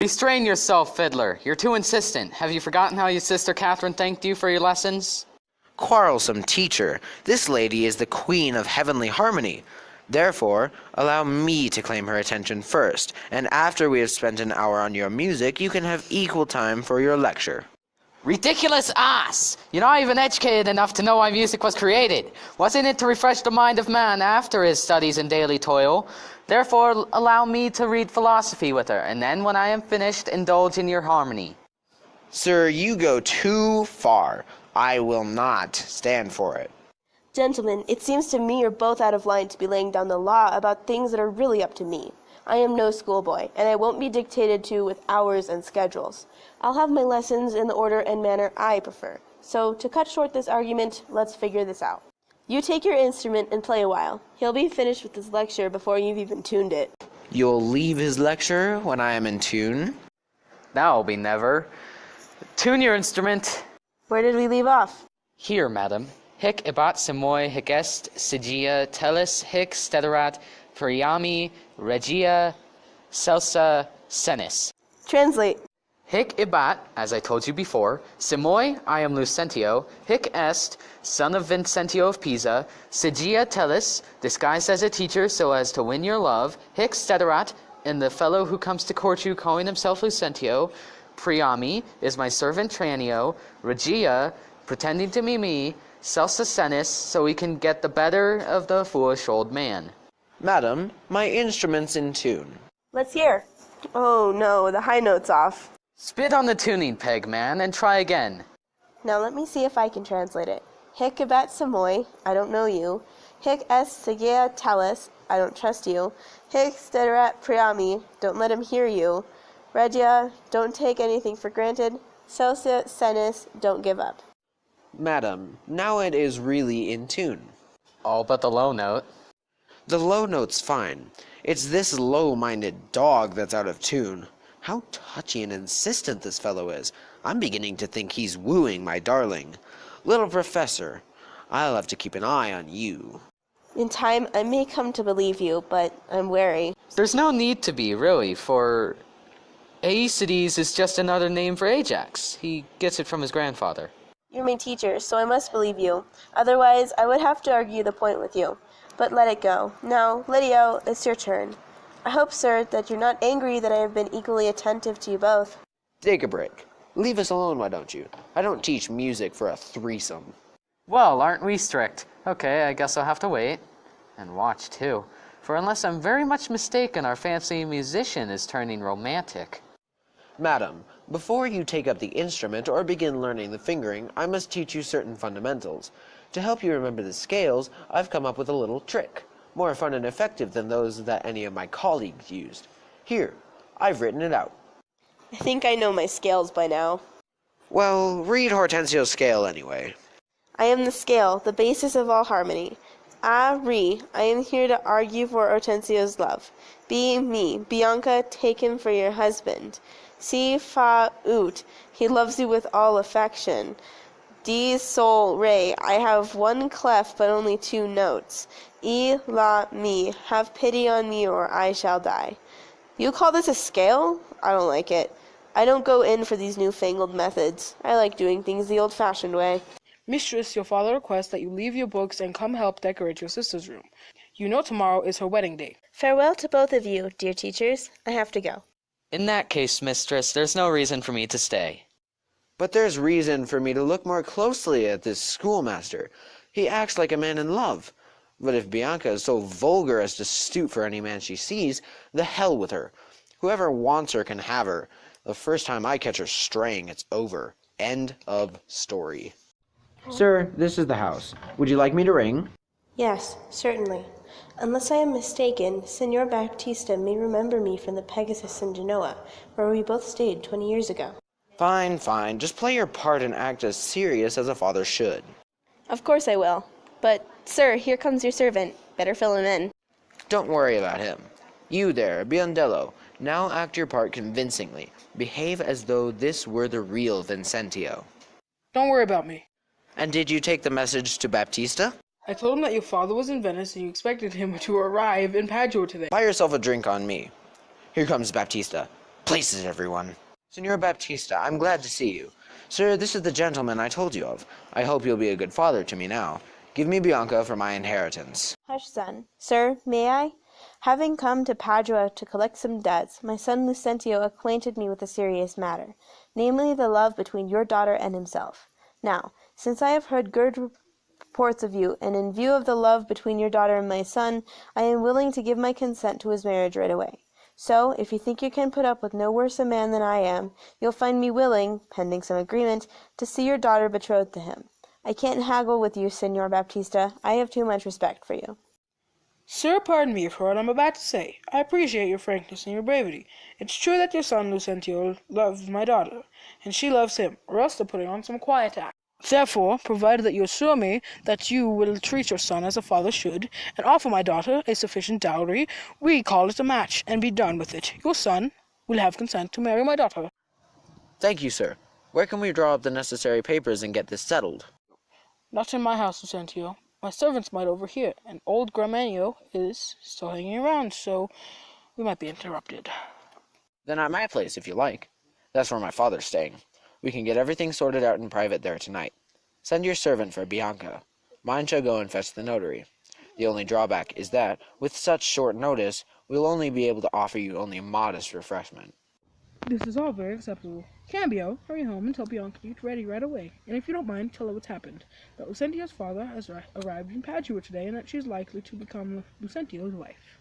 Restrain yourself, fiddler. You're too insistent. Have you forgotten how your sister Catherine thanked you for your lessons? Quarrelsome teacher, this lady is the queen of heavenly harmony. Therefore, allow me to claim her attention first, and after we have spent an hour on your music, you can have equal time for your lecture. Ridiculous ass! You're not even educated enough to know why music was created. Wasn't it to refresh the mind of man after his studies and daily toil? Therefore, allow me to read philosophy with her, and then when I am finished, indulge in your harmony. Sir, you go too far. I will not stand for it. Gentlemen, it seems to me you're both out of line to be laying down the law about things that are really up to me. I am no schoolboy, and I won't be dictated to with hours and schedules. I'll have my lessons in the order and manner I prefer. So, to cut short this argument, let's figure this out. You take your instrument and play a while. He'll be finished with his lecture before you've even tuned it. You'll leave his lecture when I am in tune? That'll be never. Tune your instrument. Where did we leave off? Here, madam. Hic ibat simoi hic est sigia telis hic steterat priami regia celsa senis. Translate. Hic ibat, as I told you before, simoi, I am Lucentio, hic est, son of Vincentio of Pisa, sigia telis, disguised as a teacher so as to win your love, hic steterat, and the fellow who comes to court you calling himself Lucentio, Priami is my servant Tranio, Regia, pretending to be me, Celsa Senis, so we can get the better of the foolish old man. Madam, my instrument's in tune. Let's hear. Oh no, the high note's off. Spit on the tuning peg, man, and try again. Now let me see if I can translate it. Hic ibat samoi, I don't know you. Hic est sigia telis, I don't trust you. Hic steterat priami, don't let him hear you. Regia, don't take anything for granted. Celsa senis, don't give up. Madam, now it is really in tune. All but the low note. The low note's fine. It's this low-minded dog that's out of tune. How touchy and insistent this fellow is. I'm beginning to think he's wooing my darling. Little professor, I'll have to keep an eye on you. In time, I may come to believe you, but I'm wary. There's no need to be, really, for Aeacides is just another name for Ajax. He gets it from his grandfather. You're my teacher, so I must believe you. Otherwise, I would have to argue the point with you. But let it go. Now, Lydio, it's your turn. I hope, sir, that you're not angry that I have been equally attentive to you both. Take a break. Leave us alone, why don't you? I don't teach music for a threesome. Well, aren't we strict? Okay, I guess I'll have to wait. And watch, too. For unless I'm very much mistaken, our fancy musician is turning romantic. Madam, before you take up the instrument or begin learning the fingering, I must teach you certain fundamentals. To help you remember the scales, I've come up with a little trick, more fun and effective than those that any of my colleagues used. Here, I've written it out. I think I know my scales by now. Well, read Hortensio's scale anyway. I am the scale, the basis of all harmony. Re, I am here to argue for Hortensio's love. Be me, Bianca, take him for your husband. Si, fa, ut, he loves you with all affection. D, sol, re, I have one clef but only two notes. E, la, mi, have pity on me or I shall die. You call this a scale? I don't like it. I don't go in for these newfangled methods. I like doing things the old-fashioned way. Mistress, your father requests that you leave your books and come help decorate your sister's room. You know tomorrow is her wedding day. Farewell to both of you, dear teachers. I have to go. In that case, mistress, there's no reason for me to stay. But there's reason for me to look more closely at this schoolmaster. He acts like a man in love. But if Bianca is so vulgar as to stoop for any man she sees, the hell with her. Whoever wants her can have her. The first time I catch her straying, it's over. End of story. Sir, this is the house. Would you like me to ring? Yes, certainly. Unless I am mistaken, Senor Baptista may remember me from the Pegasus in Genoa, where we both stayed 20 years ago. Fine, fine. Just play your part and act as serious as a father should. Of course I will. But, sir, here comes your servant. Better fill him in. Don't worry about him. You there, Biondello, now act your part convincingly. Behave as though this were the real Vincentio. Don't worry about me. And did you take the message to Baptista? I told him that your father was in Venice and you expected him to arrive in Padua today. Buy yourself a drink on me. Here comes Baptista. places, everyone. Senor Baptista, I'm glad to see you. Sir, this is the gentleman I told you of. I hope you'll be a good father to me now. Give me Bianca for my inheritance. Hush, son. Sir, may I? Having come to Padua to collect some debts, my son Lucentio acquainted me with a serious matter, namely the love between your daughter and himself. Now, since I have heard good reports of you, and in view of the love between your daughter and my son, I am willing to give my consent to his marriage right away. So, if you think you can put up with no worse a man than I am, you'll find me willing, pending some agreement, to see your daughter betrothed to him. I can't haggle with you, Senor Baptista. I have too much respect for you. Sir, pardon me for what I'm about to say. I appreciate your frankness and your bravery. It's true that your son Lucentio loves my daughter, and she loves him, or else they're putting on some quiet act. Therefore, provided that you assure me that you will treat your son as a father should, and offer my daughter a sufficient dowry, we call it a match, and be done with it. Your son will have consent to marry my daughter. Thank you, sir. Where can we draw up the necessary papers and get this settled? Not in my house, Lucentio. My servants might overhear, and old Gramanio is still hanging around, so we might be interrupted. Then at my place, if you like. That's where my father's staying. We can get everything sorted out in private there tonight. Send your servant for Bianca. Mine shall go and fetch the notary. The only drawback is that, with such short notice, we'll only be able to offer you only modest refreshment. This is all very acceptable. Cambio, hurry home and tell Bianca to get ready right away. And if you don't mind, tell her what's happened. That Lucentio's father has arrived in Padua today, and that she's likely to become Lucentio's wife.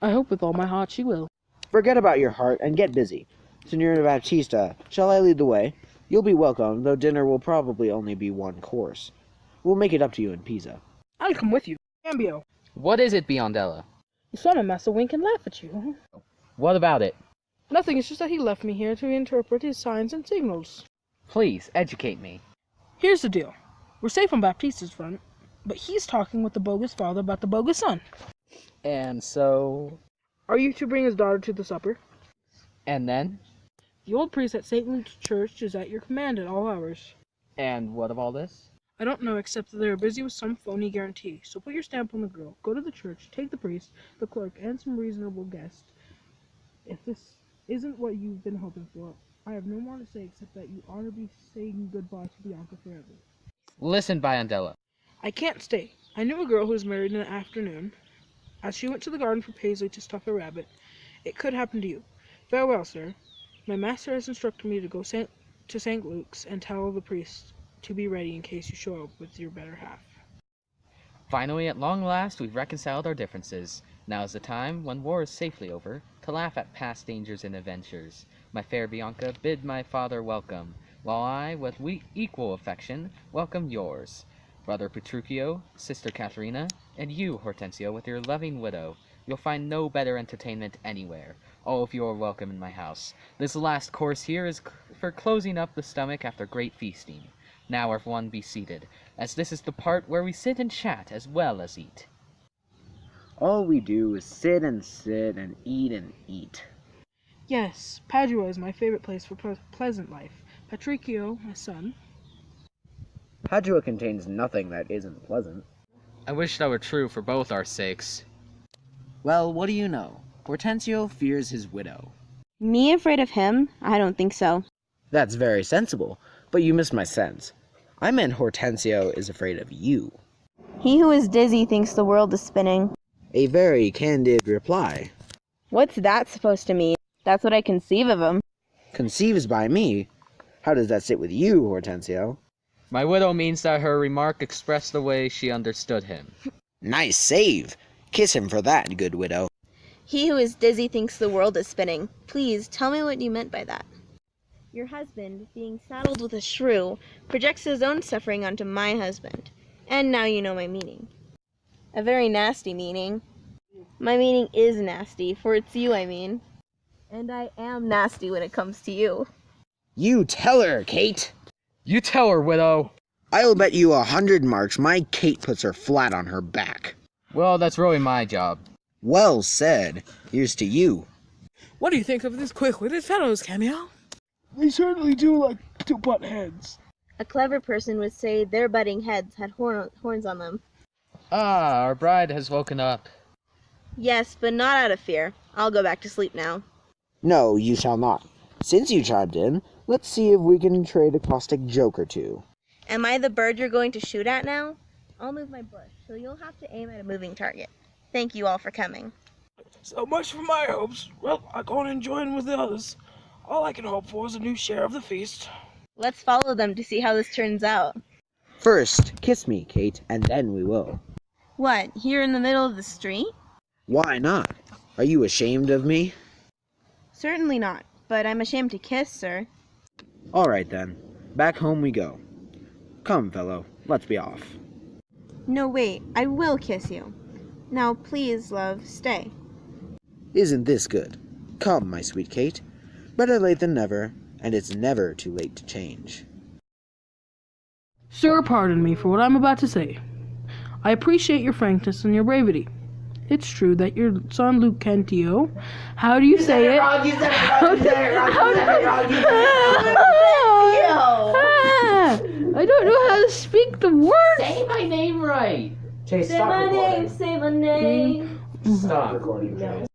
I hope with all my heart she will. Forget about your heart and get busy. Senor Baptista, shall I lead the way? You'll be welcome, though dinner will probably only be one course. We'll make it up to you in Pisa. I'll come with you. Cambio, What is it, Biondella? you saw my master wink and laugh at you. What about it? Nothing, it's just that he left me here to interpret his signs and signals. Please, educate me. Here's the deal. We're safe on Baptista's front, but he's talking with the bogus father about the bogus son. And so... Are you to bring his daughter to the supper? And then? The old priest at St. Luke's Church is at your command at all hours. And what of all this? I don't know, except that they are busy with some phony guarantee. So put your stamp on the girl, go to the church, take the priest, the clerk, and some reasonable guest. If this isn't what you've been hoping for, I have no more to say except that you ought to be saying goodbye to Bianca forever. Listen, Biondella. I can't stay. I knew a girl who was married in the afternoon. As she went to the garden for Paisley to stuff a rabbit, it could happen to you. Farewell, sir. My master has instructed me to go to St. Luke's and tell the priest to be ready in case you show up with your better half. Finally, at long last, we've reconciled our differences. Now is the time, when war is safely over, to laugh at past dangers and adventures. My fair Bianca, bid my father welcome, while I, with equal affection, welcome yours. Brother Petruchio, Sister Katharina, and you, Hortensio, with your loving widow. You'll find no better entertainment anywhere. All of you are welcome in my house. This last course here is for closing up the stomach after great feasting. Now everyone be seated, as this is the part where we sit and chat as well as eat. All we do is sit and eat and eat. Yes, Padua is my favorite place for pleasant life. Patricio, my son. Padua contains nothing that isn't pleasant. I wish that were true for both our sakes. Well, what do you know? Hortensio fears his widow. Me afraid of him? I don't think so. That's very sensible, but you missed my sense. I meant Hortensio is afraid of you. He who is dizzy thinks the world is spinning. A very candid reply. What's that supposed to mean? That's what I conceive of him. Conceives by me? How does that sit with you, Hortensio? My widow means that her remark expressed the way she understood him. Nice save! Kiss him for that, good widow. He who is dizzy thinks the world is spinning. Please, tell me what you meant by that. Your husband, being saddled with a shrew, projects his own suffering onto my husband. And now you know my meaning. A very nasty meaning. My meaning is nasty, for it's you I mean. And I am nasty when it comes to you. You tell her, Kate! You tell her, widow! I'll bet you 100 marks my Kate puts her flat on her back. Well, that's really my job. Well said. Here's to you. What do you think of these quick-witted fellows, Cameo? They certainly do like to butt heads. A clever person would say their butting heads had horns on them. Ah, our bride has woken up. Yes, but not out of fear. I'll go back to sleep now. No, you shall not. Since you chimed in, let's see if we can trade a caustic joke or two. Am I the bird you're going to shoot at now? I'll move my bush, so you'll have to aim at a moving target. Thank you all for coming. So much for my hopes. Well, I can't and join with the others. All I can hope for is a new share of the feast. Let's follow them to see how this turns out. First, kiss me, Kate, and then we will. What, here in the middle of the street? Why not? Are you ashamed of me? Certainly not, but I'm ashamed to kiss, sir. All right then. Back home we go. Come, fellow, let's be off. No, wait, I will kiss you. Now, please, love, stay. Isn't this good? Come, my sweet Kate. Better late than never, and it's never too late to change. Sir, pardon me for what I'm about to say. I appreciate your frankness and your bravery. It's true that your son Lucentio, how do you say it? You said it wrong, you said it wrong, you said it wrong, you said it wrong. I don't know how to speak the word. Say my name right. Chase, stop recording. Say my name. Stop. Recording, Chase.